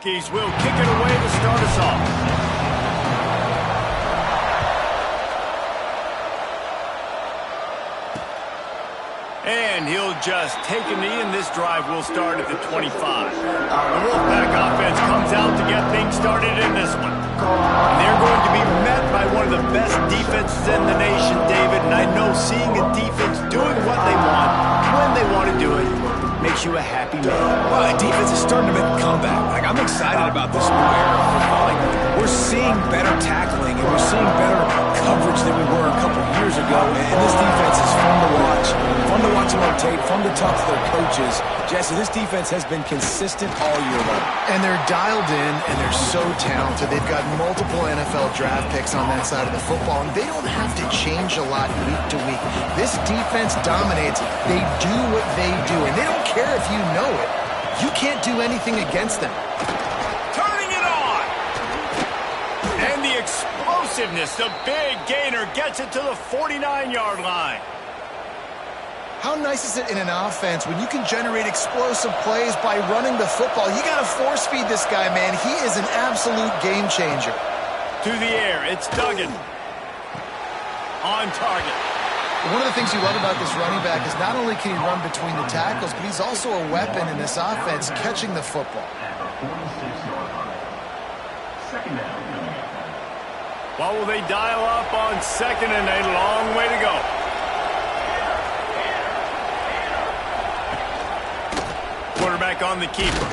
Hokies will kick it away to start us off. And he'll just take a knee, and this drive will start at the 25. The Wolfpack offense comes out to get things started in this one. And they're going to be met by one of the best defenses in the nation, David. And I know seeing a defense doing what they want, when they want to do it, makes you a happy man. Well, the defense is starting to make a comeback. Like, I'm excited about this new era of football. Like, we're seeing better tackling, and we're seeing better coverage than we were a couple years ago. And this defense is fun to watch. Fun to watch them on tape. Fun to talk to their coaches. Jesse, this defense has been consistent all year long. And they're dialed in, and they're so talented. They've got multiple NFL draft picks on that side of the football, and they don't have to change a lot week to week. This defense dominates. They do what they do, and they don't care if you know it. You can't do anything against them. Turning it on! And the explosiveness, the big gainer gets it to the 49-yard line. How nice is it in an offense when you can generate explosive plays by running the football? You got to force feed this guy, man. He is an absolute game changer. To the air, it's Duggan. On target. One of the things you love about this running back is not only can he run between the tackles, but he's also a weapon in this offense catching the football. What will they dial up on second, and a long way to go? Quarterback on the keeper.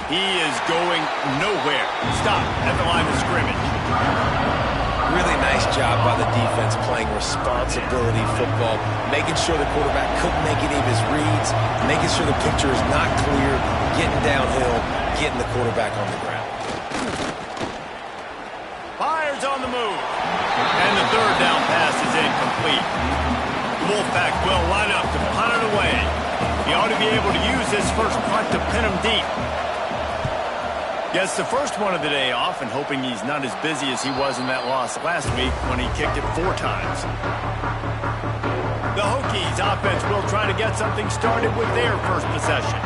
He is going nowhere. Stop at the line of scrimmage. Really nice job by the defense playing responsibility football, making sure the quarterback couldn't make any of his reads, making sure the picture is not clear, getting downhill, getting the quarterback on the ground. Fires on the move. And the third down pass is incomplete. The Wolfpack will line up to punt it away. He ought to be able to use this first punt to pin him deep. Gets the first one of the day off, and hoping he's not as busy as he was in that loss last week when he kicked it 4 times. The Hokies offense will try to get something started with their first possession.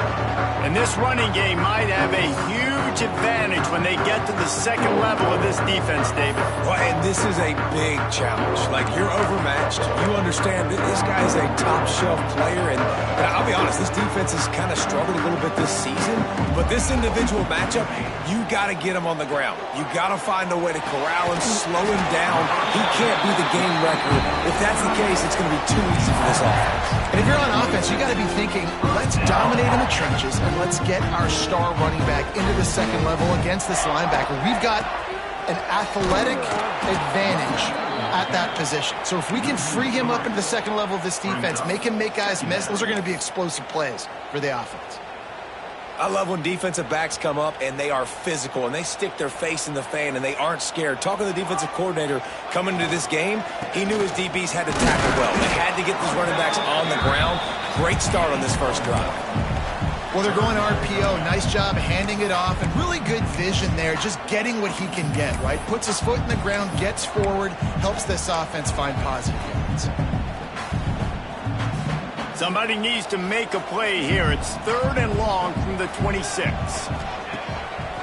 And this running game might have a huge advantage when they get to the second level of this defense, David. Well, and this is a big challenge. Like, you're overmatched. You understand that this guy is a top-shelf player. And I'll be honest, this defense has kind of struggled a little bit this season. But this individual matchup, you got to get him on the ground. You got to find a way to corral him, slow him down. He can't be the game wrecker. If that's the case, it's going to be too easy for this offense. And if you're on offense, you got to be thinking, let's dominate in the trenches and let's get our star running back into the second level against this linebacker. We've got an athletic advantage at that position. So if we can free him up into the second level of this defense, make him make guys miss, those are going to be explosive plays for the offense. I love when defensive backs come up and they are physical and they stick their face in the fan and they aren't scared. Talking to the defensive coordinator coming into this game, he knew his DBs had to tackle well. They had to get these running backs on the ground. Great start on this first drive. Well, they're going RPO. Nice job handing it off, and really good vision there, just getting what he can get, right? Puts his foot in the ground, gets forward, helps this offense find positive yards. Somebody needs to make a play here. It's 3rd and long from the 26.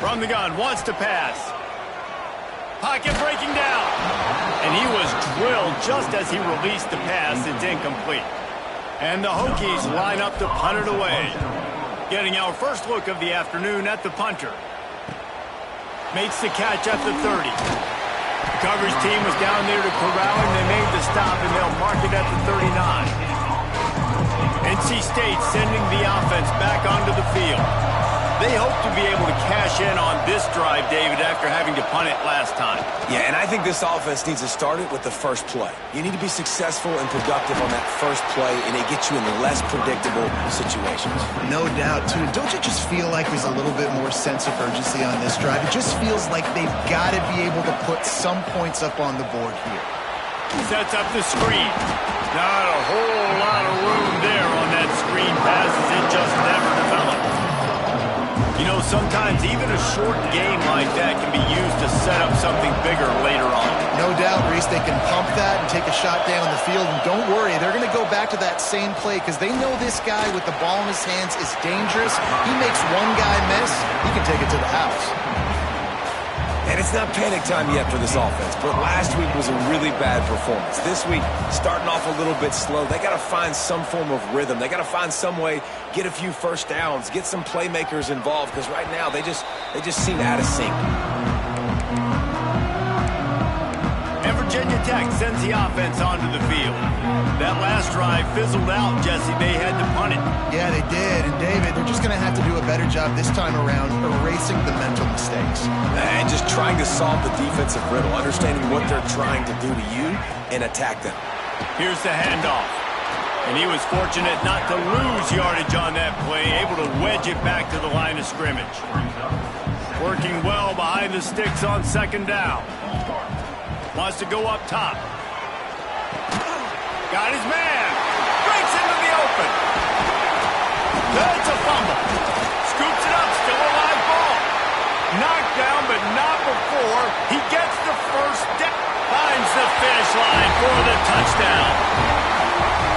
From the gun, wants to pass. Pocket breaking down. And he was drilled just as he released the pass. It's incomplete. And the Hokies line up to punt it away. Getting our first look of the afternoon at the punter. Makes the catch at the 30. The coverage team was down there to corral him. They made the stop, and they'll mark it at the 39. NC State sending the offense back onto the field. They hope to be able to cash in on this drive, David, after having to punt it last time. Yeah, and I think this offense needs to start it with the first play. You need to be successful and productive on that first play, and it gets you in less predictable situations. No doubt, too. Don't you just feel like there's a little bit more sense of urgency on this drive? It just feels like they've got to be able to put some points up on the board here. Sets up the screen. Not a whole lot of room there on that screen pass as it just never developed. You know, sometimes even a short game like that can be used to set up something bigger later on. No doubt. Reese, they can pump that and take a shot down the field. And don't worry, they're going to go back to that same play because they know this guy with the ball in his hands is dangerous. He makes one guy miss, he can take it to the house. And it's not panic time yet for this offense, but last week was a really bad performance. This week, starting off a little bit slow, they got to find some form of rhythm. They got to find some way, get a few first downs, get some playmakers involved, because right now they just seem out of sync. And Virginia Tech sends the offense onto the field. That last drive fizzled out, Jesse. They had to punt it. Yeah, they did. And, David, they're just going to have to do a better job this time around erasing the mental mistakes. And just trying to solve the defensive riddle, understanding what they're trying to do to you and attack them. Here's the handoff. And he was fortunate not to lose yardage on that play, able to wedge it back to the line of scrimmage. Working well behind the sticks on second down. Wants to go up top. Got his man. Breaks into the open. That's a fumble. Scoops it up. Still a live ball. Knocked down, but not before he gets the first down. Finds the finish line for the touchdown.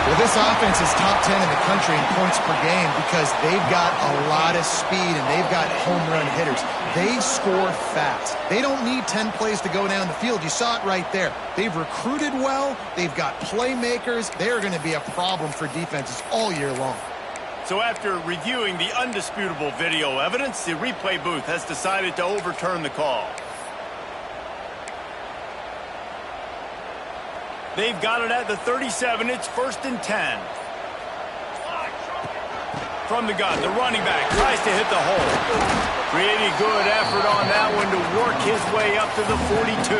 Well, this offense is top 10 in the country in points per game because they've got a lot of speed and they've got home run hitters. They score fast. They don't need 10 plays to go down the field. You saw it right there. They've recruited well. They've got playmakers. They're going to be a problem for defenses all year long. So after reviewing the undisputable video evidence, the replay booth has decided to overturn the call. They've got it at the 37. It's 1st and 10. From the gun, the running back tries to hit the hole. Pretty good effort on that one to work his way up to the 42.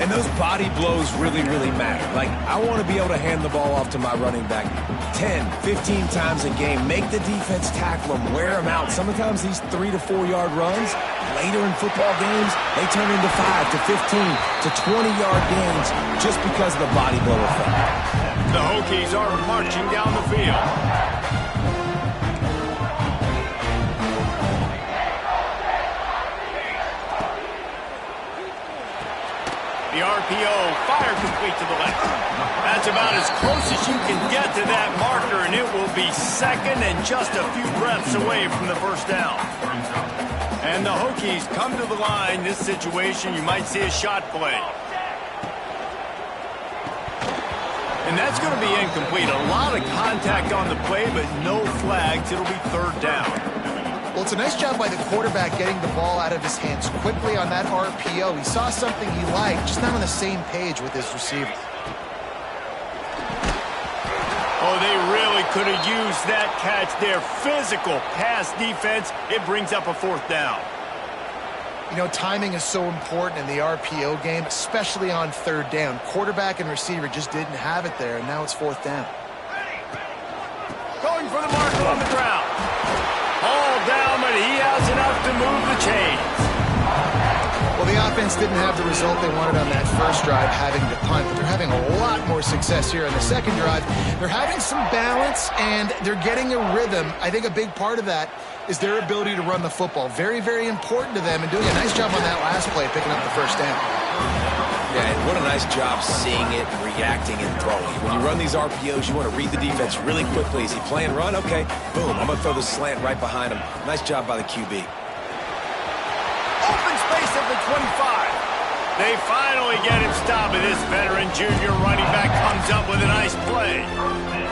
And those body blows really, really matter. Like, I want to be able to hand the ball off to my running back 10, 15 times a game. Make the defense tackle them, wear them out. Sometimes these 3 to 4 yard runs, later in football games, they turn into 5 to 15 to 20-yard gains just because of the body blow effect. The Hokies are marching down the field. The RPO, fire complete to the left. That's about as close as you can get to that marker, and it will be second and just a few breaths away from the first down. And the Hokies come to the line. This situation, you might see a shot play. And that's going to be incomplete. A lot of contact on the play, but no flags. It'll be third down. Well, it's a nice job by the quarterback getting the ball out of his hands quickly on that RPO. He saw something he liked, just not on the same page with his receiver. Oh, they really could have used that catch there. Physical pass defense. It brings up a fourth down. You know, timing is so important in the RPO game, especially on third down. Quarterback and receiver just didn't have it there, and now it's fourth down. Going for the marker on the ground. All down, but he has enough to move the chains. Well, the offense didn't have the result they wanted on that first drive, having to punt, but they're having a lot more success here on the second drive. They're having some balance, and they're getting a rhythm. I think a big part of that is their ability to run the football. Very, very important to them, and doing a nice job on that last play, picking up the first down. Yeah, and what a nice job seeing it, reacting, and throwing. When you run these RPOs, you want to read the defense really quickly. Is he playing run? Okay, boom, I'm going to throw the slant right behind him. Nice job by the QB. Open space at the 25. They finally get him stopped, and this veteran junior running back comes up with a nice play.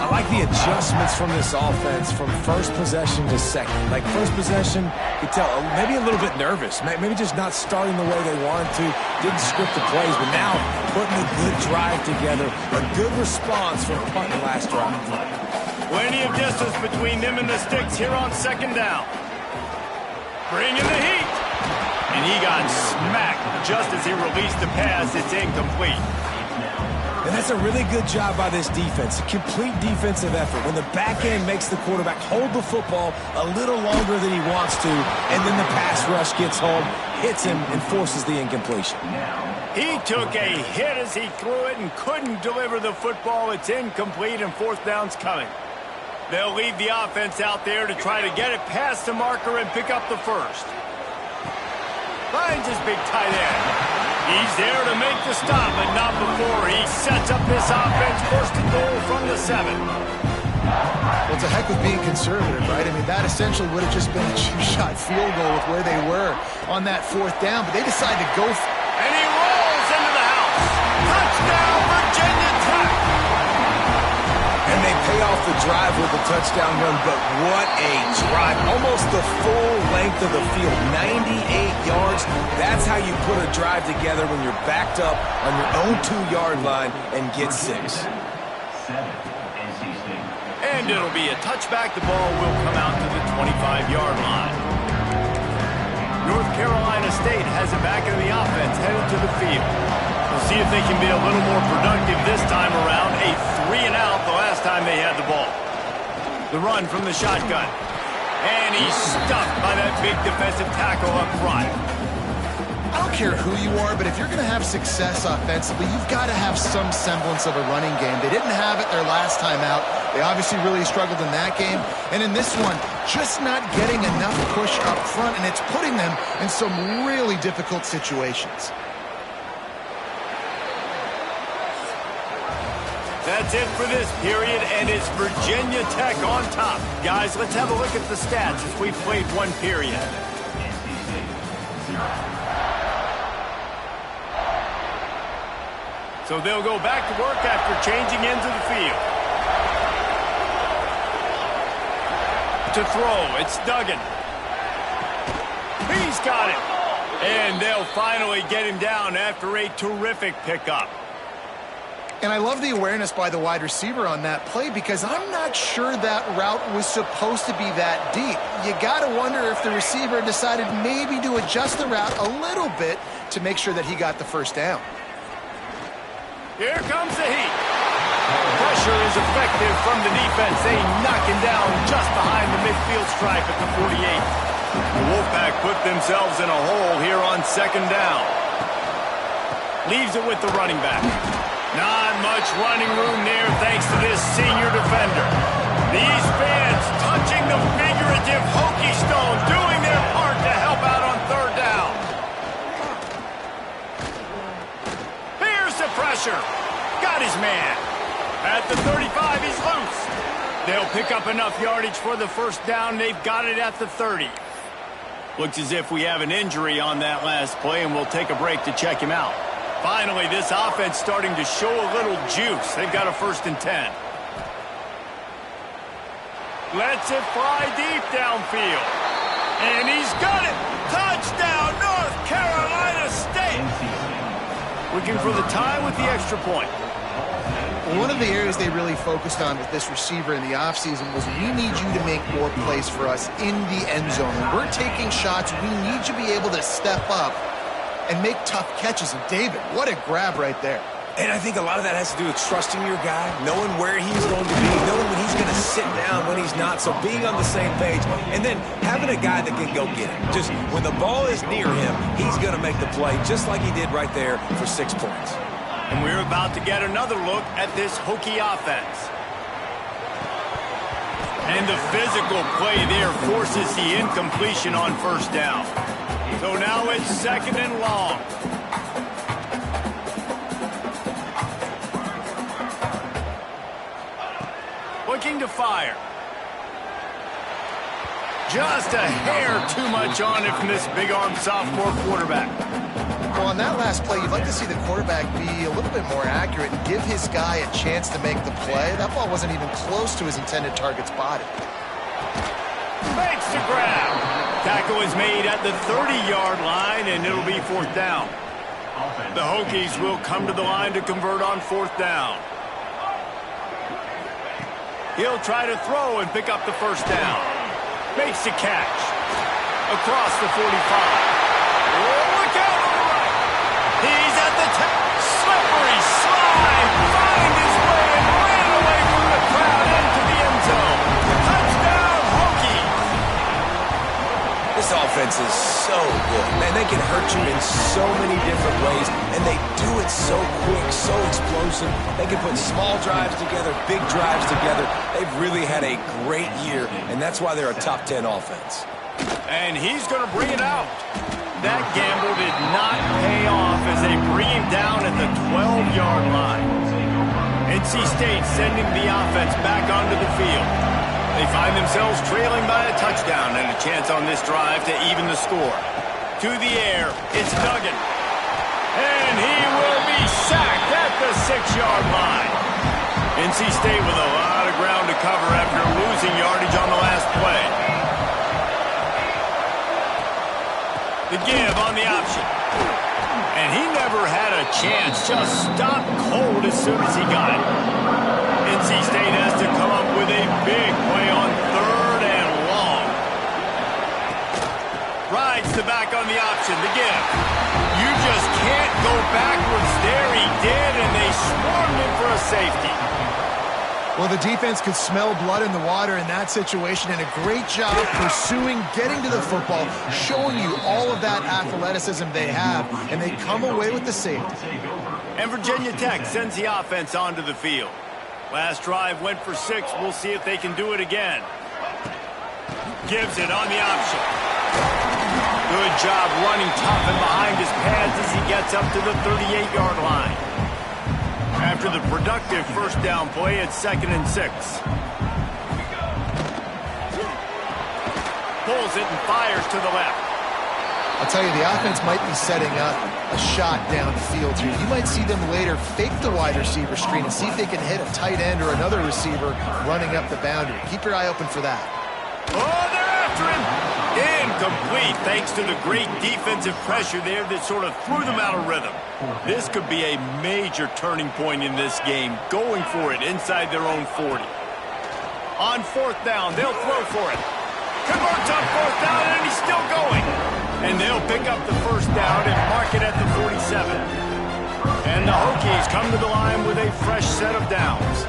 I like the adjustments from this offense from first possession to second. Like first possession, you could tell maybe a little bit nervous. Maybe just not starting the way they wanted to. Didn't script the plays, but now putting a good drive together. A good response from punting last drive. Plenty of distance between them and the sticks here on second down. Bringing the heat. And he got smacked just as he released the pass. It's incomplete. And that's a really good job by this defense. A complete defensive effort. When the back end makes the quarterback hold the football a little longer than he wants to, and then the pass rush gets home, hits him, and forces the incompletion. He took a hit as he threw it and couldn't deliver the football. It's incomplete, and fourth down's coming. They'll leave the offense out there to try to get it past the marker and pick up the first. Finds his big tight end. He's there to make the stop, but not before he sets up this offense first and goal from the 7. Well, it's a heck of being conservative, right? I mean, that essentially would have just been a two-shot field goal with where they were on that 4th down, but they decided to go for it. And he rolls into the house. Touchdown, Virginia Tech. And they pay off the drive with a touchdown run, but what a drive. Almost the full length of the field, 98 yards. That's how you put a drive together when you're backed up on your own 2-yard line and get 6. And it'll be a touchback. The ball will come out to the 25-yard line. North Carolina State has it back in the offense, headed to the field. We'll see if they can be a little more productive this time around. A 3-and-out the last time they had the ball. The run from the shotgun. And he's stuffed by that big defensive tackle up front. I don't care who you are, but if you're going to have success offensively, you've got to have some semblance of a running game. They didn't have it their last time out. They obviously really struggled in that game. And in this one, just not getting enough push up front, and it's putting them in some really difficult situations. That's it for this period, and it's Virginia Tech on top. Guys, let's have a look at the stats as we've played one period. So they'll go back to work after changing into the field. To throw, it's Duggan. He's got it. And they'll finally get him down after a terrific pickup. And I love the awareness by the wide receiver on that play because I'm not sure that route was supposed to be that deep. You got to wonder if the receiver decided maybe to adjust the route a little bit to make sure that he got the first down. Here comes the heat. Pressure is effective from the defense. They knock him down just behind the midfield stripe at the 48. The Wolfpack put themselves in a hole here on 2nd down. Leaves it with the running back. Not much running room there thanks to this senior defender. These fans touching the figurative Hokie Stone, doing their part to help out on 3rd down. Here's the pressure. Got his man. At the 35, he's loose. They'll pick up enough yardage for the first down. They've got it at the 30. Looks as if we have an injury on that last play, and we'll take a break to check him out. Finally, this offense starting to show a little juice. They've got a 1st and 10. Lets it fly deep downfield. And he's got it. Touchdown, North Carolina State. Looking for the tie with the extra point. One of the areas they really focused on with this receiver in the offseason was we need you to make more plays for us in the end zone. When we're taking shots, we need you to be able to step up and make tough catches. And David, what a grab right there. And I think a lot of that has to do with trusting your guy, knowing where he's going to be, knowing when he's going to sit down, when he's not, so being on the same page, and then having a guy that can go get it. Just when the ball is near him, he's going to make the play, just like he did right there for 6 points. And we're about to get another look at this Hokie offense. And the physical play there forces the incompletion on 1st down. So now it's 2nd and long. Looking to fire. Just a hair too much on it from this big-armed sophomore quarterback. Well, on that last play, you'd like to see the quarterback be a little bit more accurate and give his guy a chance to make the play. That ball wasn't even close to his intended target's body. Makes the grab. Tackle is made at the 30-yard line, and it'll be 4th down. The Hokies will come to the line to convert on 4th down. He'll try to throw and pick up the first down. Makes the catch. Across the 45. Oh, look out on the right. He's at the top. Slippery slide. Find his way and ran away from the crowd into the end zone. Touchdown, Hokie. This offense is so good. Man, they can hurt you in so many different ways, and they do it so quick, so explosive. They can put small drives together, big drives together. They've really had a great year, and that's why they're a top 10 offense. And he's going to bring it out. that gamble did not pay off as they bring him down at the 12-yard line. NC State sending the offense back onto the field. They find themselves trailing by a touchdown and a chance on this drive to even the score. To the air, it's Duggan. And he will be sacked at the 6-yard line. NC State with a lot of ground to cover after losing yardage on the last play. The give on the option. And he never had a chance, just stopped cold as soon as he got it. NC State has to come up with a big play on 3rd and long. Rides the back on the option, the give. You just can't go backwards there. He did, and they swarmed him for a safety. Well, the defense could smell blood in the water in that situation, and a great job pursuing, getting to the football, showing you all of that athleticism they have, and they come away with the safety. And Virginia Tech sends the offense onto the field. Last drive went for 6. We'll see if they can do it again. Gives it on the option. Good job running tough and behind his pads as he gets up to the 38-yard line. After the productive first down play, it's 2nd and 6. Pulls it and fires to the left. I'll tell you, the offense might be setting up a shot downfield here. You might see them later fake the wide receiver screen and see if they can hit a tight end or another receiver running up the boundary. Keep your eye open for that. Oh, they're after him. Incomplete, thanks to the great defensive pressure there that sort of threw them out of rhythm. This could be a major turning point in this game, going for it inside their own 40. On 4th down, they'll throw for it. Converts on 4th down, and he's still going. And they'll pick up the first down and mark it at the 47. And the Hokies come to the line with a fresh set of downs.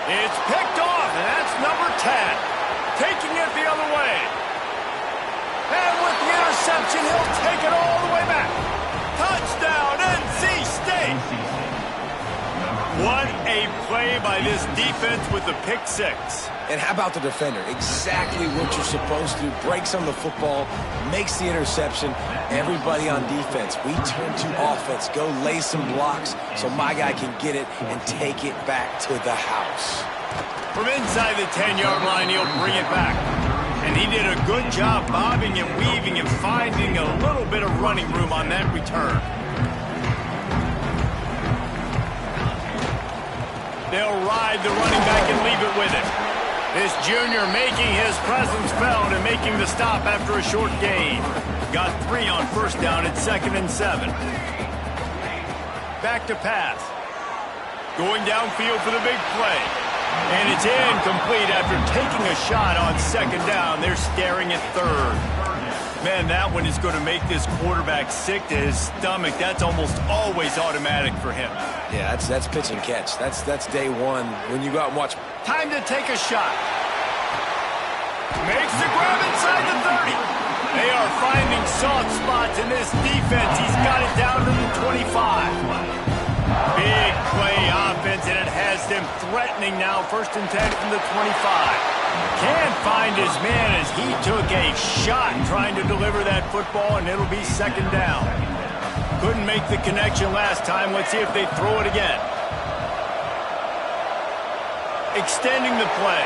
It's picked off, and that's number 10. Taking it the other way. And with the interception, he'll take it all the way back. Touchdown, NC State. What a play by this defense with the pick 6. And how about the defender? Exactly what you're supposed to do. Breaks on the football, makes the interception. Everybody on defense, we turn to offense. Go lay some blocks so my guy can get it and take it back to the house. From inside the 10-yard line, he'll bring it back. And he did a good job bobbing and weaving and finding a little bit of running room on that return. They'll ride the running back and leave it with him. This junior making his presence felt and making the stop after a short gain. Got 3 on first down at 2nd and 7. Back to pass. Going downfield for the big play. And it's incomplete after taking a shot on 2nd down. They're staring at 3rd. Man, that one is going to make this quarterback sick to his stomach. That's almost always automatic for him. Yeah, that's pitch and catch. That's day one when you go out and watch. Time to take a shot. Makes the grab inside the 30. They are finding soft spots in this defense. He's got it down to the 25. Big play offense, and it has them threatening now. 1st and 10 from the 25. Can't find his man as he took a shot trying to deliver that football, and it'll be 2nd down. Couldn't make the connection last time. Let's see if they throw it again. Extending the play.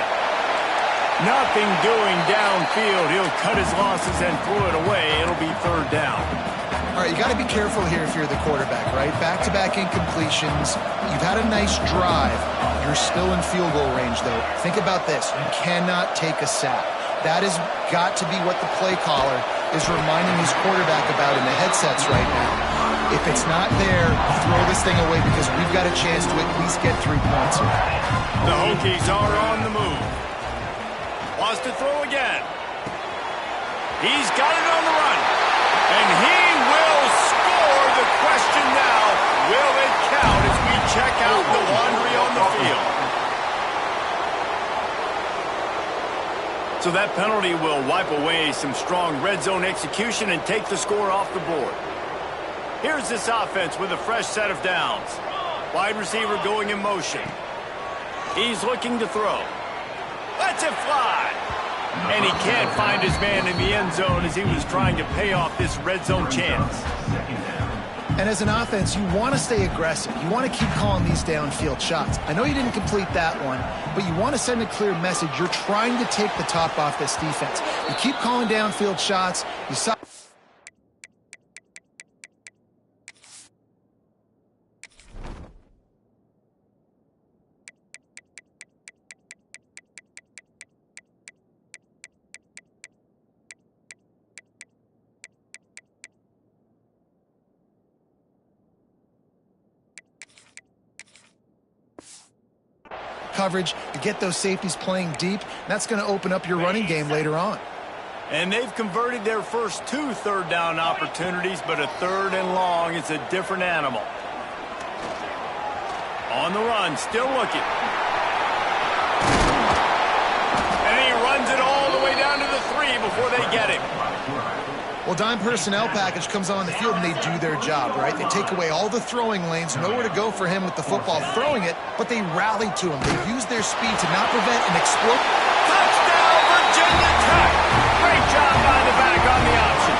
Nothing doing downfield. He'll cut his losses and throw it away. It'll be 3rd down. All right, you got to be careful here if you're the quarterback, right? Back-to-back incompletions. You've had a nice drive. You're still in field goal range, though. Think about this. You cannot take a sack. That has got to be what the play caller is reminding his quarterback about in the headsets right now. If it's not there, throw this thing away because we've got a chance to at least get 3 points here. The Hokies are on the move. Wants to throw again. He's got it on the run. And he will score. The question now, will it count as we check out the laundry on the field? So that penalty will wipe away some strong red zone execution and take the score off the board. Here's this offense with a fresh set of downs. Wide receiver going in motion. He's looking to throw. Lets it fly. And he can't find his man in the end zone as he was trying to pay off this red zone chance. And as an offense, you want to stay aggressive. You want to keep calling these downfield shots. I know you didn't complete that one, but you want to send a clear message. You're trying to take the top off this defense. You keep calling downfield shots. You saw coverage to get those safeties playing deep. That's going to open up your running game later on. And they've converted their first 2 third-down opportunities, but a 3rd and long is a different animal. On the run, still looking. And he runs it all the way down to the 3 before they get him. Well, dime personnel package comes on the field and they do their job, right? They take away all the throwing lanes, nowhere to go for him with the football throwing it, but they rally to him. They use their speed to not prevent an explode. Touchdown, Virginia Tech! Great job by the back on the option.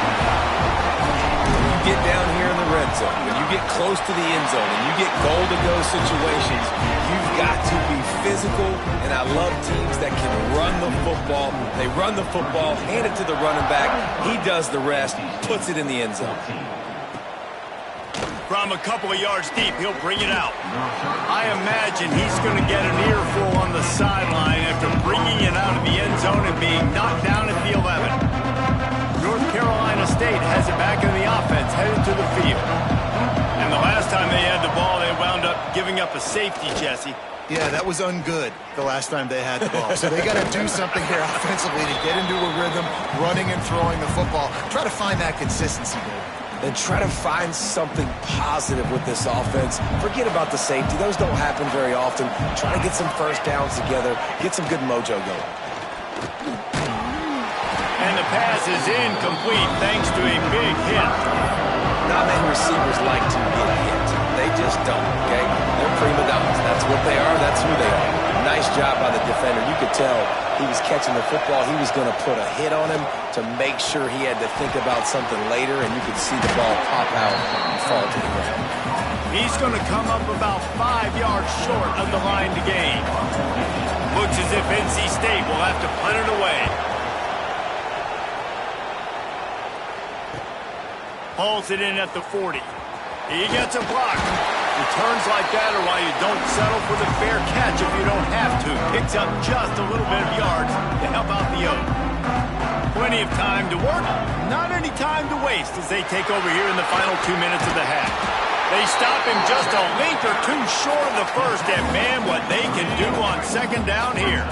You get down here in the red zone, when you get close to the end zone and you get goal-to-go situations, you've got to be physical, and I love teams that can run the football. They run the football, hand it to the running back. He does the rest, puts it in the end zone. From a couple of yards deep, he'll bring it out. I imagine he's going to get an earful on the sideline after bringing it out of the end zone and being knocked down at the 11. North Carolina State has it back in the offense, headed to the field. And the last time they had the ball, they wound up giving up a safety, Jesse. Yeah, that was ungood the last time they had the ball. So they got to do something here offensively to get into a rhythm, running and throwing the football. Try to find that consistency, Dave. And try to find something positive with this offense. Forget about the safety. Those don't happen very often. Try to get some first downs together. Get some good mojo going. And the pass is incomplete thanks to a big hit. Not many receivers like to get hit. They just don't, okay? They're prima donnas. That's what they are. That's who they are. Nice job by the defender. You could tell he was catching the football. He was going to put a hit on him to make sure he had to think about something later, and you could see the ball pop out and fall to the ground. He's going to come up about 5 yards short of the line to gain. Looks as if NC State will have to punt it away. Hauls it in at the 40. He gets a block. Returns like that are why you don't settle for the fair catch if you don't have to. Picks up just a little bit of yards to help out the Oak. Plenty of time to work, not any time to waste as they take over here in the final 2 minutes of the half. They stop him just a length or two short of the first, and man, what they can do on second down here.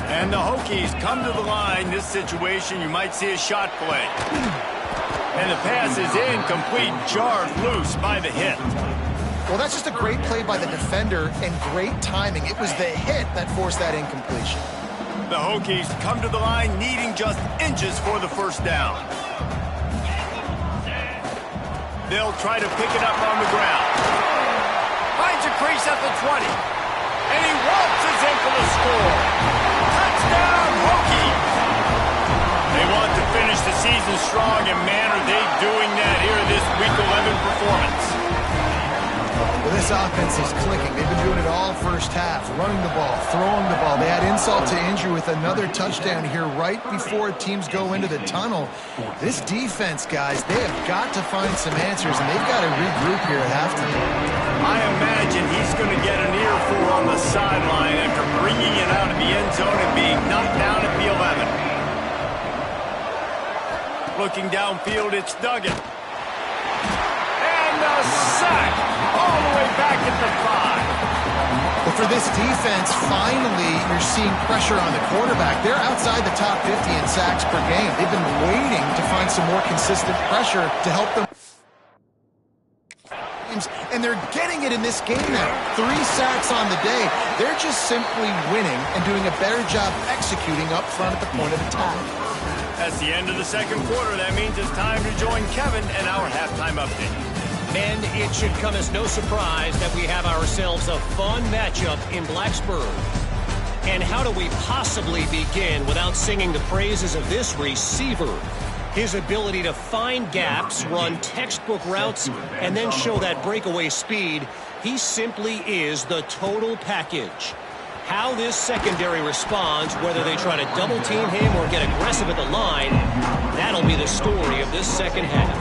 And the Hokies come to the line. This situation, you might see a shot play. And the pass is incomplete, jarred loose by the hit. Well, that's just a great play by the defender and great timing. It was the hit that forced that incompletion. The Hokies come to the line needing just inches for the first down. They'll try to pick it up on the ground. Finds a crease at the 20. And he waltzes in for the score. Touchdown, Hokies! They want to finish the season strong, and man, are they doing that here in this Week 11 performance. Well, this offense is clicking. They've been doing it all first half, running the ball, throwing the ball. They had insult to injury with another touchdown here right before teams go into the tunnel. This defense, guys, they have got to find some answers, and they've got to regroup here at halftime. I imagine he's going to get an earful on the sideline after bringing it out of the end zone and being knocked down at the 11. Looking downfield, it's Duggan. And the sack all the way back at the 5. But for this defense, finally, you're seeing pressure on the quarterback. They're outside the top 50 in sacks per game. They've been waiting to find some more consistent pressure to help them. And they're getting it in this game now. 3 sacks on the day. They're just simply winning and doing a better job executing up front at the point of attack. That's the end of the second quarter. That means it's time to join Kevin and our halftime update. Men, it should come as no surprise that we have ourselves a fun matchup in Blacksburg. And how do we possibly begin without singing the praises of this receiver? His ability to find gaps, run textbook routes, and then show that breakaway speed, he simply is the total package. How this secondary responds, whether they try to double-team him or get aggressive at the line, that'll be the story of this second half.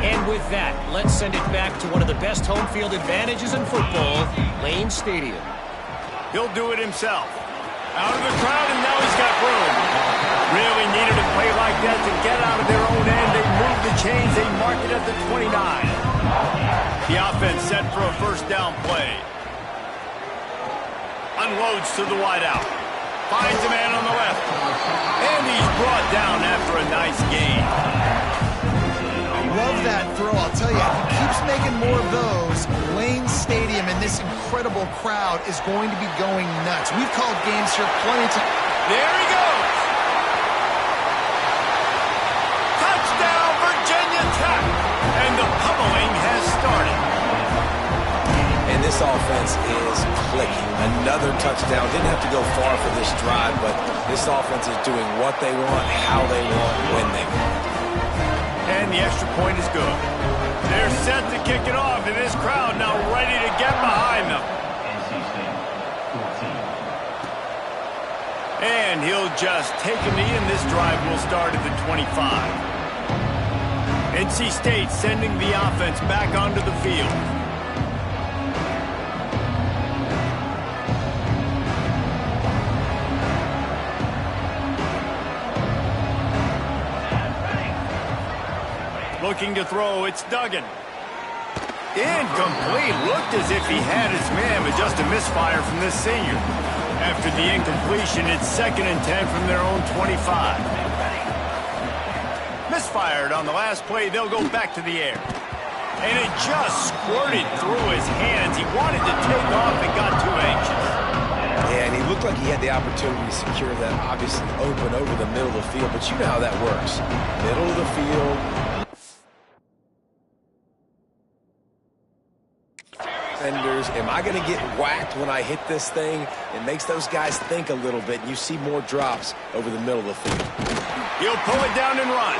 And with that, let's send it back to one of the best home field advantages in football, Lane Stadium. He'll do it himself. Out of the crowd, and now he's got room. Really needed a play like that to get out of their own end. They move the chains. They mark it at the 29. The offense set for a first down play. Unloads to the wideout. Finds a man on the left. And he's brought down after a nice gain. Love that throw. I'll tell you, if he keeps making more of those, Lane Stadium and this incredible crowd is going to be going nuts. We've called games here plenty of times. There he goes. Touchdown, Virginia Tech. And the pummeling has started. And this offense is clicking. Another touchdown. Didn't have to go far for this drive, but this offense is doing what they want, how they want, when they want. And the extra point is good. They're set to kick it off, and this crowd now ready to get behind them. And he'll just take a knee, and this drive will start at the 25. NC State sending the offense back onto the field. Looking to throw, it's Duggan. Incomplete. Looked as if he had his man, but just a misfire from this senior. After the incompletion, it's 2nd and 10 from their own 25. Misfired on the last play. They'll go back to the air. And it just squirted through his hands. He wanted to take off and got too anxious. Yeah, and he looked like he had the opportunity to secure that, obviously open over the middle of the field, but you know how that works. Middle of the field. Am I going to get whacked when I hit this thing? It makes those guys think a little bit, and you see more drops over the middle of the field. He'll pull it down and run.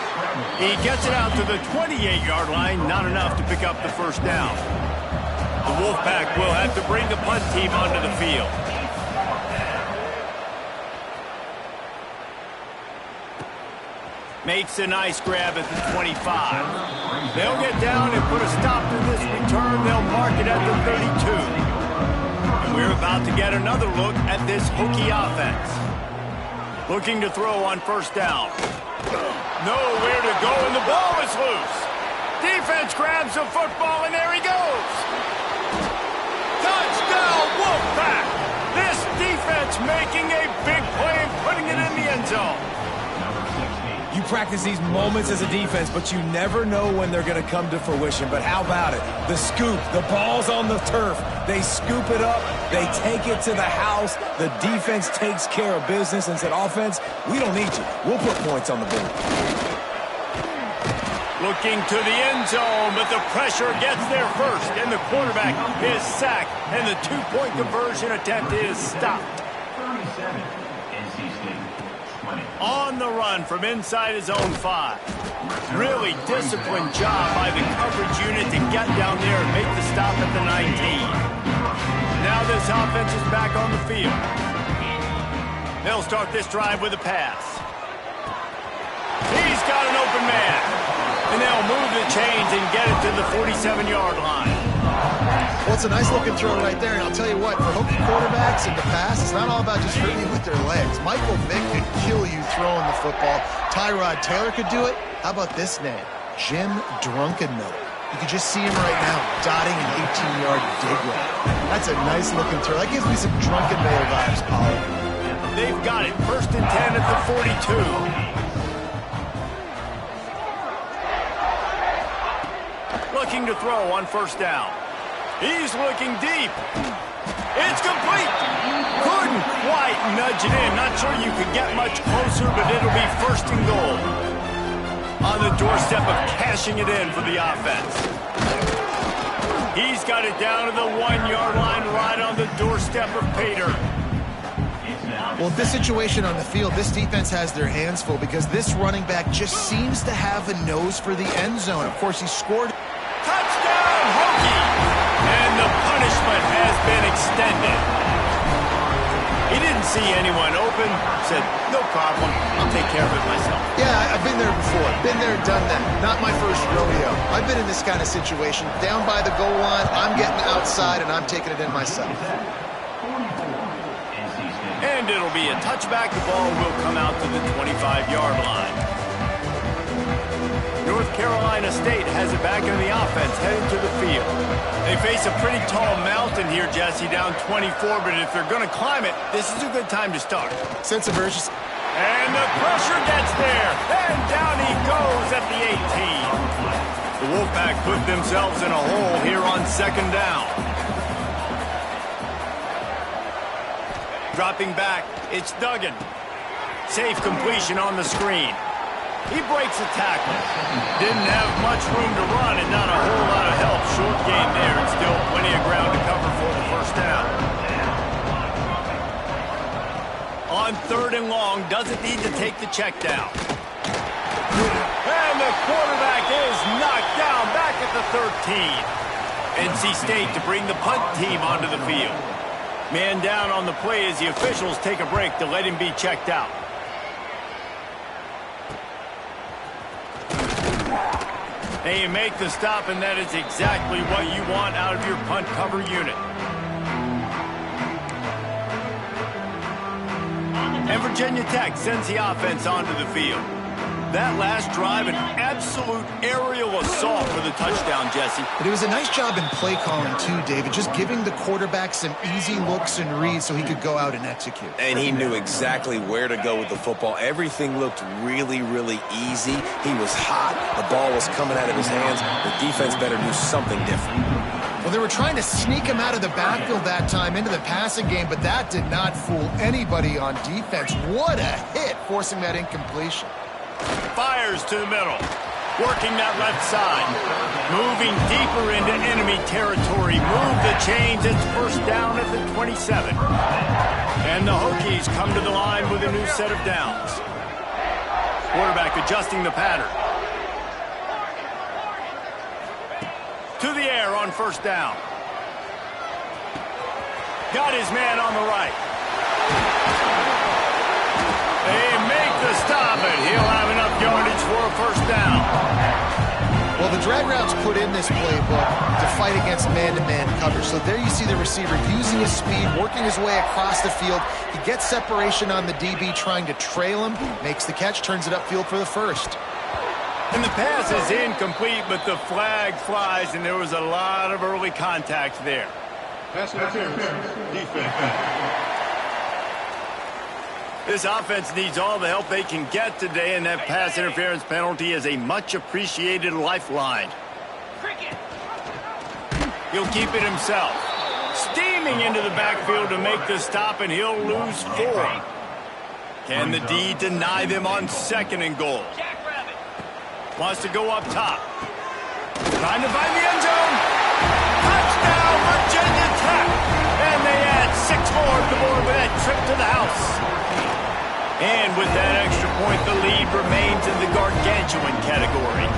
He gets it out to the 28-yard line, not enough to pick up the first down. The Wolfpack will have to bring the punt team onto the field. Makes a nice grab at the 25. They'll get down and put a stop to this return. They'll mark it at the 32. And we're about to get another look at this Hokie offense. Looking to throw on first down. Nowhere to go, and the ball is loose. Defense grabs the football, and there he goes. Touchdown, Wolfpack! This defense making a big play and putting it in the end zone. You practice these moments as a defense, but you never know when they're going to come to fruition. But how about it? The scoop, the ball's on the turf. They scoop it up. They take it to the house. The defense takes care of business and said, offense, we don't need you. We'll put points on the board. Looking to the end zone, but the pressure gets there first, and the quarterback is sacked, and the two-point conversion attempt is stopped. On the run from inside his own 5. Really disciplined job by the coverage unit to get down there and make the stop at the 19. Now this offense is back on the field. They'll start this drive with a pass. He's got an open man. And they'll move the chains and get it to the 47-yard line. Well, it's a nice-looking throw right there, and I'll tell you what, for Hokie quarterbacks in the past, it's not all about just hurting you with their legs. Michael Vick could kill you throwing the football. Tyrod Taylor could do it. How about this name? Jim Drunkenmiller. You can just see him right now, dotting an 18-yard dig route. That's a nice-looking throw. That gives me some Drunkenmiller vibes, Pollard. They've got it. 1st and 10 at the 42. Looking to throw on first down. He's looking deep. It's complete. Couldn't quite nudge it in. Not sure you could get much closer, but it'll be 1st and goal. On the doorstep of cashing it in for the offense. He's got it down to the 1-yard line right on the doorstep of Pater. Well, this situation on the field, this defense has their hands full because this running back just seems to have a nose for the end zone. Of course, he scored. Touchdown, Hokie! And the punishment has been extended. He didn't see anyone open, said, no problem, I'll take care of it myself. Yeah, I've been there before. Been there, done that. Not my first rodeo. I've been in this kind of situation. Down by the goal line, I'm getting outside, and I'm taking it in myself. And it'll be a touchback. The ball will come out to the 25-yard line. North Carolina State has it back in the offense, headed to the field. They face a pretty tall mountain here, Jesse, down 24, but if they're going to climb it, this is a good time to start. Sense of urgency. And the pressure gets there, and down he goes at the 18. The Wolfpack put themselves in a hole here on second down. Dropping back, it's Duggan. Safe completion on the screen. He breaks a tackle. Didn't have much room to run and not a whole lot of help. Short game there and still plenty of ground to cover for the first down. On third and long, doesn't need to take the check down. And the quarterback is knocked down back at the 13. NC State to bring the punt team onto the field. Man down on the play as the officials take a break to let him be checked out. And you make the stop, and that is exactly what you want out of your punt cover unit. And Virginia Tech sends the offense onto the field. That last drive, an absolute aerial assault for the touchdown, Jesse. But it was a nice job in play calling, too, David, just giving the quarterback some easy looks and reads so he could go out and execute. And he knew exactly where to go with the football. Everything looked really, really easy. He was hot. The ball was coming out of his hands. The defense better do something different. Well, they were trying to sneak him out of the backfield that time into the passing game, but that did not fool anybody on defense. What a hit, forcing that incompletion. Fires to the middle. Working that left side. Moving deeper into enemy territory. Move the chains. It's first down at the 27. And the Hokies come to the line with a new set of downs. Quarterback adjusting the pattern. To the air on first down. Got his man on the right. They make the stop, and he'll have enough yardage for a first down. Well, the drag routes put in this playbook to fight against man-to-man coverage. So there you see the receiver using his speed, working his way across the field. He gets separation on the DB, trying to trail him, makes the catch, turns it upfield for the first. And the pass is incomplete, but the flag flies, and there was a lot of early contact there. Pass interference. Defense. This offense needs all the help they can get today, and that pass interference penalty is a much-appreciated lifeline. He'll keep it himself. Steaming into the backfield to make the stop, and he'll lose 4. Can the D deny them on second and goal? Wants to go up top. Trying to find the end zone. Touchdown, Virginia Tech! And they add 6 more to the board with that trip to the house. And with that extra point, the lead remains in the gargantuan category.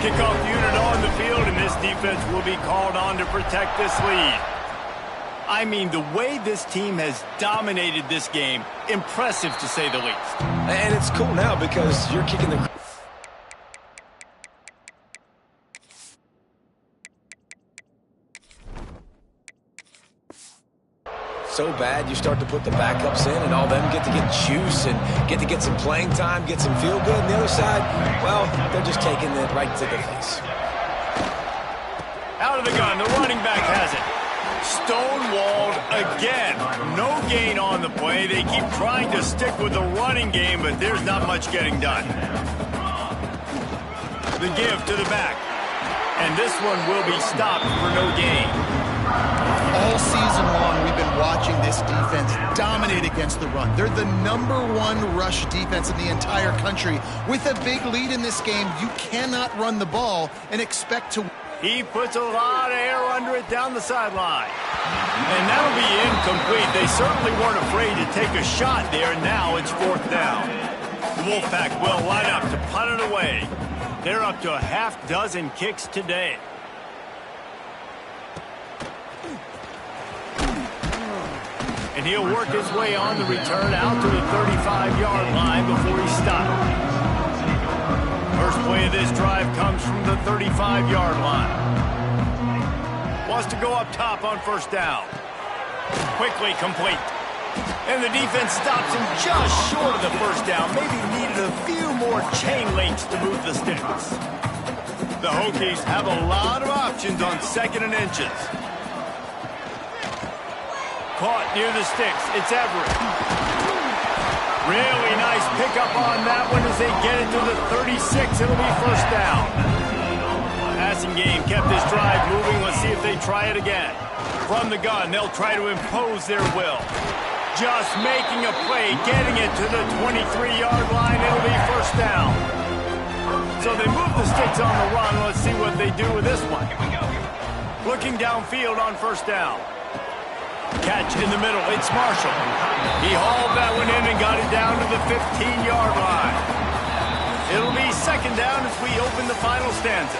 Kickoff unit on the field, and this defense will be called on to protect this lead. I mean, the way this team has dominated this game, impressive to say the least. And it's cool now because you're kicking the... so bad, you start to put the backups in, and all them get to get juice and get to get some playing time, get some feel good. And the other side, well, they're just taking it right to the face. Out of the gun, the running back has it. Stonewalled again. No gain on the play. They keep trying to stick with the running game, but there's not much getting done. The give to the back. And this one will be stopped for no gain. All season long, we've been watching this defense dominate against the run. They're the #1 rush defense in the entire country. With a big lead in this game, you cannot run the ball and expect to... He puts a lot of air under it down the sideline. And that'll be incomplete. They certainly weren't afraid to take a shot there. Now it's 4th down. The Wolfpack will line up to punt it away. They're up to a half-dozen kicks today. And he'll work his way on the return out to the 35-yard line before he stops. First play of this drive comes from the 35-yard line. Wants to go up top on 1st down. Quickly complete. And the defense stops him just short of the 1st down. Maybe needed a few more chain links to move the sticks. The Hokies have a lot of options on 2nd and inches. Caught near the sticks. It's Everett. Really nice pickup on that one as they get it to the 36. It'll be 1st down. Passing game kept this drive moving. Let's see if they try it again. From the gun, they'll try to impose their will. Just making a play, getting it to the 23-yard line. It'll be 1st down. So they move the sticks on the run. Let's see what they do with this one. Looking downfield on 1st down. Catch in the middle. It's Marshall. He hauled that one in and got it down to the 15-yard line. It'll be 2nd down as we open the final stanza.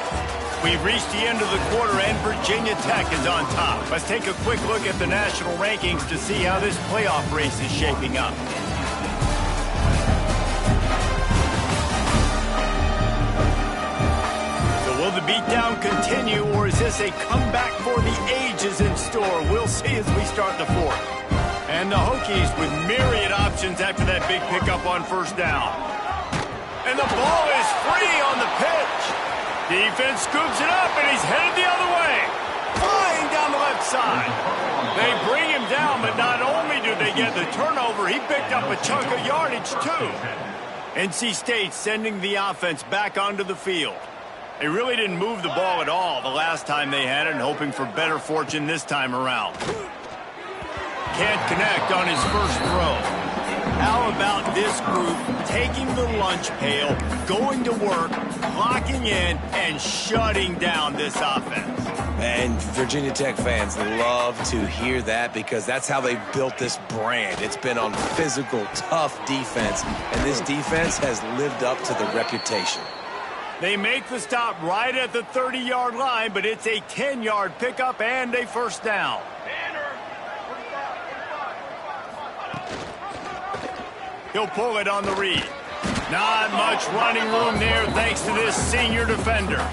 We've reached the end of the quarter and Virginia Tech is on top. Let's take a quick look at the national rankings to see how this playoff race is shaping up. Will the beatdown continue, or is this a comeback for the ages in store? We'll see as we start the 4th. And the Hokies with myriad options after that big pickup on 1st down. And the ball is free on the pitch. Defense scoops it up, and he's headed the other way. Flying down the left side. They bring him down, but not only do they get the turnover, he picked up a chunk of yardage, too. NC State sending the offense back onto the field. They really didn't move the ball at all the last time they had it, and hoping for better fortune this time around. Can't connect on his first throw. How about this group taking the lunch pail, going to work, locking in, and shutting down this offense? And Virginia Tech fans love to hear that because that's how they built this brand. It's been on physical, tough defense, and this defense has lived up to the reputation. They make the stop right at the 30-yard line, but it's a 10-yard pickup and a 1st down. He'll pull it on the read. Not much running room there thanks to this senior defender.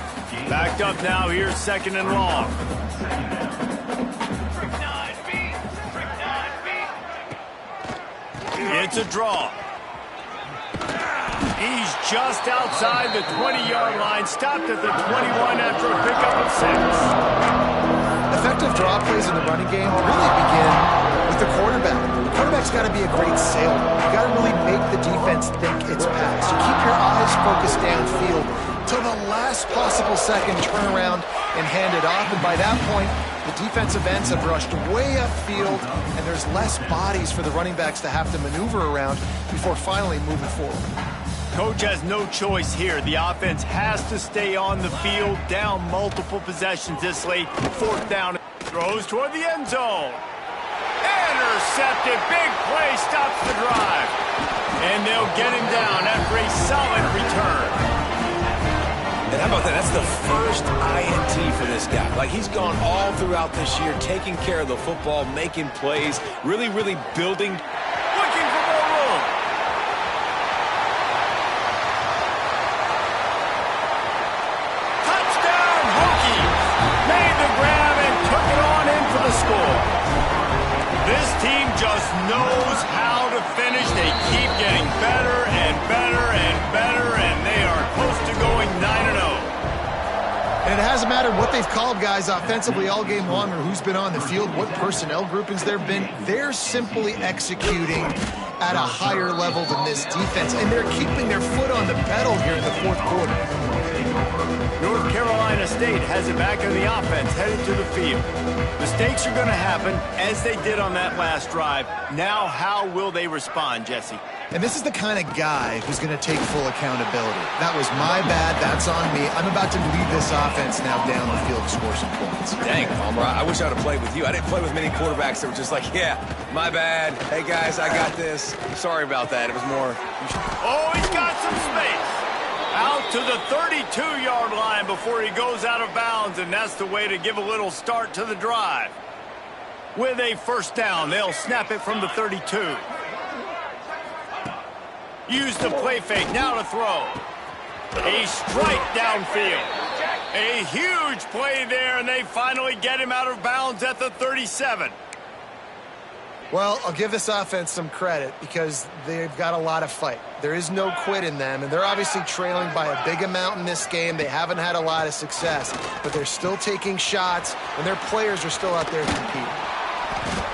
Backed up now, here's 2nd and long. It's a draw. He's just outside the 20-yard line, stopped at the 21 after a pickup of 6. Effective draw plays in the running game really begin with the quarterback. The quarterback's got to be a great sailor. You've got to really make the defense think it's pass. You keep your eyes focused downfield till the last possible second, turn around and hand it off. And by that point, the defensive ends have rushed way upfield, and there's less bodies for the running backs to have to maneuver around before finally moving forward. Coach has no choice here. The offense has to stay on the field, down multiple possessions this late. 4th down. Throws toward the end zone. Intercepted. Big play stops the drive. And they'll get him down after a solid return. And how about that? That's the first INT for this guy. Like, he's gone all throughout this year, taking care of the football, making plays, really building. Looking for more room. Touchdown, Hokies. Made the grab and took it on in for the score. This team just knows how to finish. They keep getting better and better and better, and they are close to going 9-0. And it hasn't mattered what they've called guys offensively all game long or who's been on the field, what personnel groupings there have been. They're simply executing at a higher level than this defense, and they're keeping their foot on the pedal here in the 4th quarter. North Carolina Louisiana State has it back on the offense, headed to the field. Mistakes are going to happen, as they did on that last drive. Now, how will they respond, Jesse? And this is the kind of guy who's going to take full accountability. That was my bad. That's on me. I'm about to lead this offense now down the field to score some points. Dang, Palmer, I wish I would have played with you. I didn't play with many quarterbacks that were just like, yeah, my bad. Hey, guys, I got this. Sorry about that. It was more... Oh, he's got some space. Out to the 32-yard line before he goes out of bounds, and that's the way to give a little start to the drive. With a first down, they'll snap it from the 32. Use the play fake, now to throw. A strike downfield. A huge play there, and they finally get him out of bounds at the 37. Well, I'll give this offense some credit because they've got a lot of fight. There is no quit in them, and they're obviously trailing by a big amount in this game. They haven't had a lot of success, but they're still taking shots, and their players are still out there competing.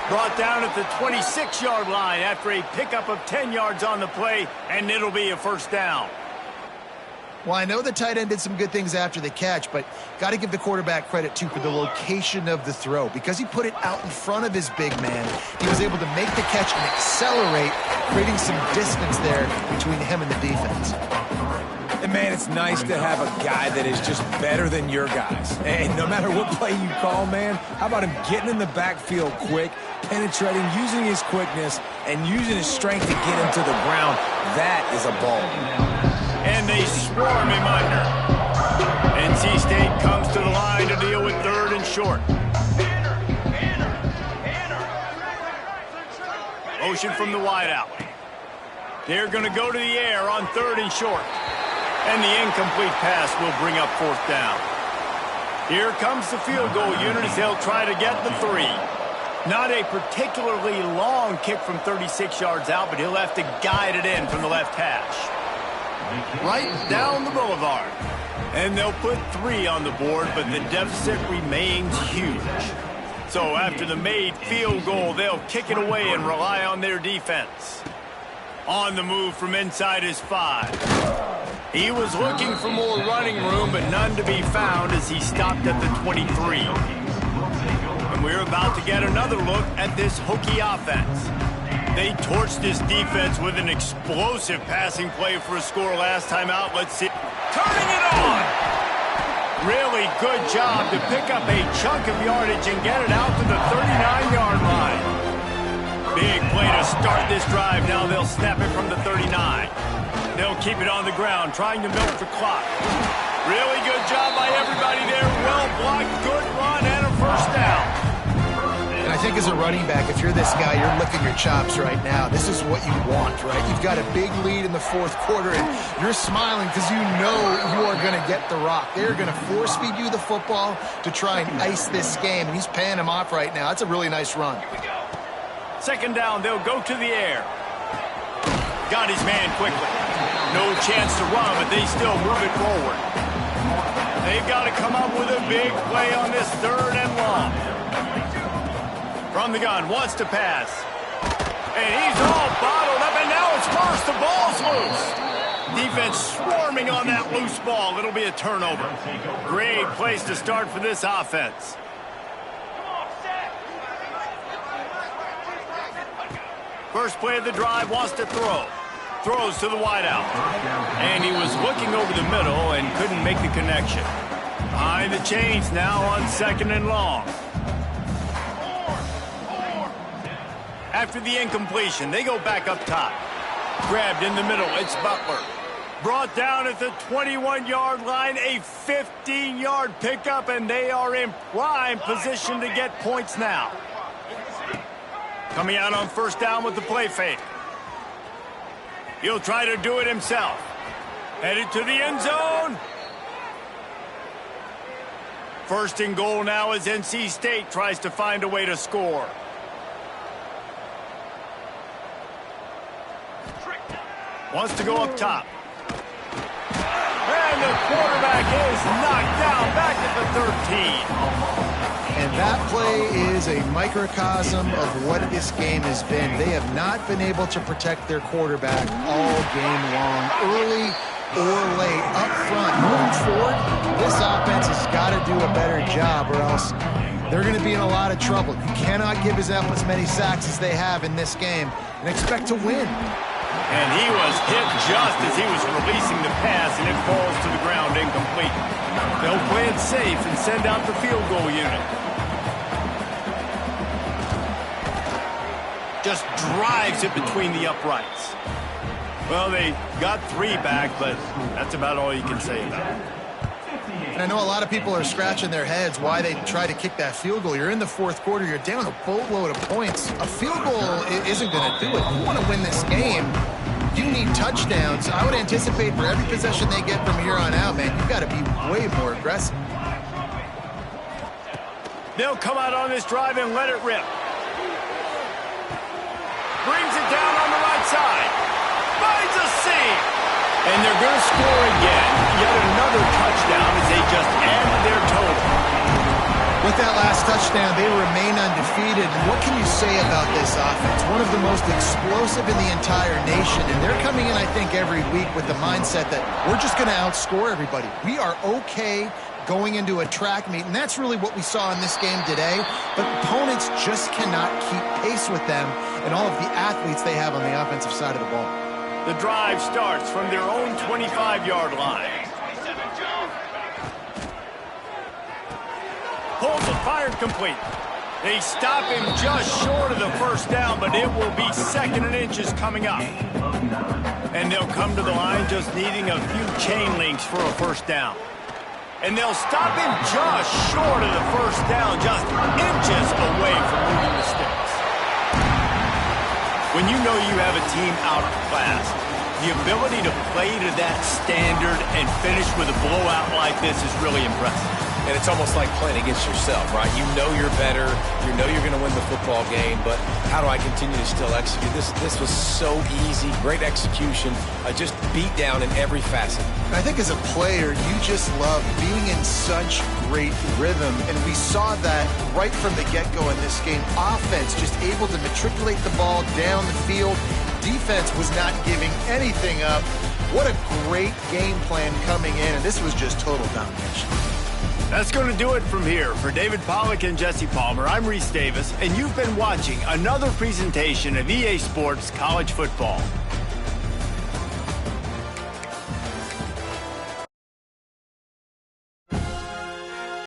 Brought down at the 26-yard line after a pickup of 10 yards on the play, and it'll be a first down. Well, I know the tight end did some good things after the catch, but got to give the quarterback credit, too, for the location of the throw. Because he put it out in front of his big man, he was able to make the catch and accelerate, creating some distance there between him and the defense. And, man, it's nice to have a guy that is just better than your guys. And no matter what play you call, man, how about him getting in the backfield quick, penetrating, using his quickness, and using his strength to get him to the ground? That is a ball. And they swarm him under. NC State comes to the line to deal with third and short. Motion from the wideout. They're going to go to the air on third and short. And the incomplete pass will bring up fourth down. Here comes the field goal unit as they'll try to get the 3. Not a particularly long kick from 36 yards out, but he'll have to guide it in from the left hash. Right down the boulevard. And they'll put 3 on the board, but the deficit remains huge. So after the made field goal, they'll kick it away and rely on their defense. On the move from inside his 5. He was looking for more running room, but none to be found as he stopped at the 23. And we're about to get another look at this Hokie offense. They torched this defense with an explosive passing play for a score last time out. Let's see. Turning it on! Really good job to pick up a chunk of yardage and get it out to the 39-yard line. Big play to start this drive. Now they'll snap it from the 39. They'll keep it on the ground, trying to milk the clock. Really good job by everybody there. Well blocked, good run, and a first down. And I think as a running back, if you're this guy, you're licking your chops right now. This is what you want, right? You've got a big lead in the fourth quarter, and you're smiling because you know you are going to get the rock. They're going to force-feed you the football to try and ice this game, and he's paying him off right now. That's a really nice run. Second down, they'll go to the air. Got his man quickly. No chance to run, but they still move it forward. They've got to come up with a big play on this third and long. From the gun, wants to pass. And he's all bottled up, and now it's first. The ball's loose. Defense swarming on that loose ball. It'll be a turnover. Great place to start for this offense. First play of the drive, wants to throw. Throws to the wideout. And he was looking over the middle and couldn't make the connection. Behind the chains now on second and long. After the incompletion, they go back up top. Grabbed in the middle, it's Butler. Brought down at the 21-yard line, a 15-yard pickup, and they are in prime position to get points now. Coming out on first down with the play fake. He'll try to do it himself. Headed to the end zone. First and goal now as NC State tries to find a way to score. Wants to go up top. And the quarterback is knocked down back at the 13. And that play is a microcosm of what this game has been. They have not been able to protect their quarterback all game long. Early, or late up front. Moving forward, this offense has got to do a better job or else they're going to be in a lot of trouble. You cannot give us up as many sacks as they have in this game and expect to win. And he was hit just as he was releasing the pass, and it falls to the ground incomplete. They'll play it safe and send out the field goal unit. Just drives it between the uprights. Well, they got 3 back, but that's about all you can say about it. And I know a lot of people are scratching their heads why they try to kick that field goal. You're in the fourth quarter. You're down a boatload of points. A field goal isn't going to do it. You want to win this game, you need touchdowns. I would anticipate for every possession they get from here on out, man, you've got to be way more aggressive. They'll come out on this drive and let it rip. Brings it down on the right side. Finds a seam. And they're going to score again. Yet another touchdown as they just added their total. With that last touchdown, they remain undefeated. And what can you say about this offense? One of the most explosive in the entire nation. And they're coming in, I think, every week with the mindset that we're just going to outscore everybody. We are okay going into a track meet, and that's really what we saw in this game today. But opponents just cannot keep pace with them and all of the athletes they have on the offensive side of the ball. The drive starts from their own 25-yard line. Pulls it, fired complete. They stop him just short of the first down, but it will be 2nd and inches coming up. And they'll come to the line just needing a few chain links for a first down. And they'll stop him just short of the first down, just inches away from moving the sticks. When you know you have a team outclassed, the ability to play to that standard and finish with a blowout like this is really impressive. And it's almost like playing against yourself, right? You know you're better. You know you're going to win the football game, but how do I continue to still execute? This was so easy. Great execution. Just beat down in every facet. I think as a player, you just love being in such great rhythm, and we saw that right from the get-go in this game. Offense just able to matriculate the ball down the field. Defense was not giving anything up. What a great game plan coming in, and this was just total domination. That's going to do it from here. For David Pollack and Jesse Palmer, I'm Reese Davis, and you've been watching another presentation of EA Sports College Football.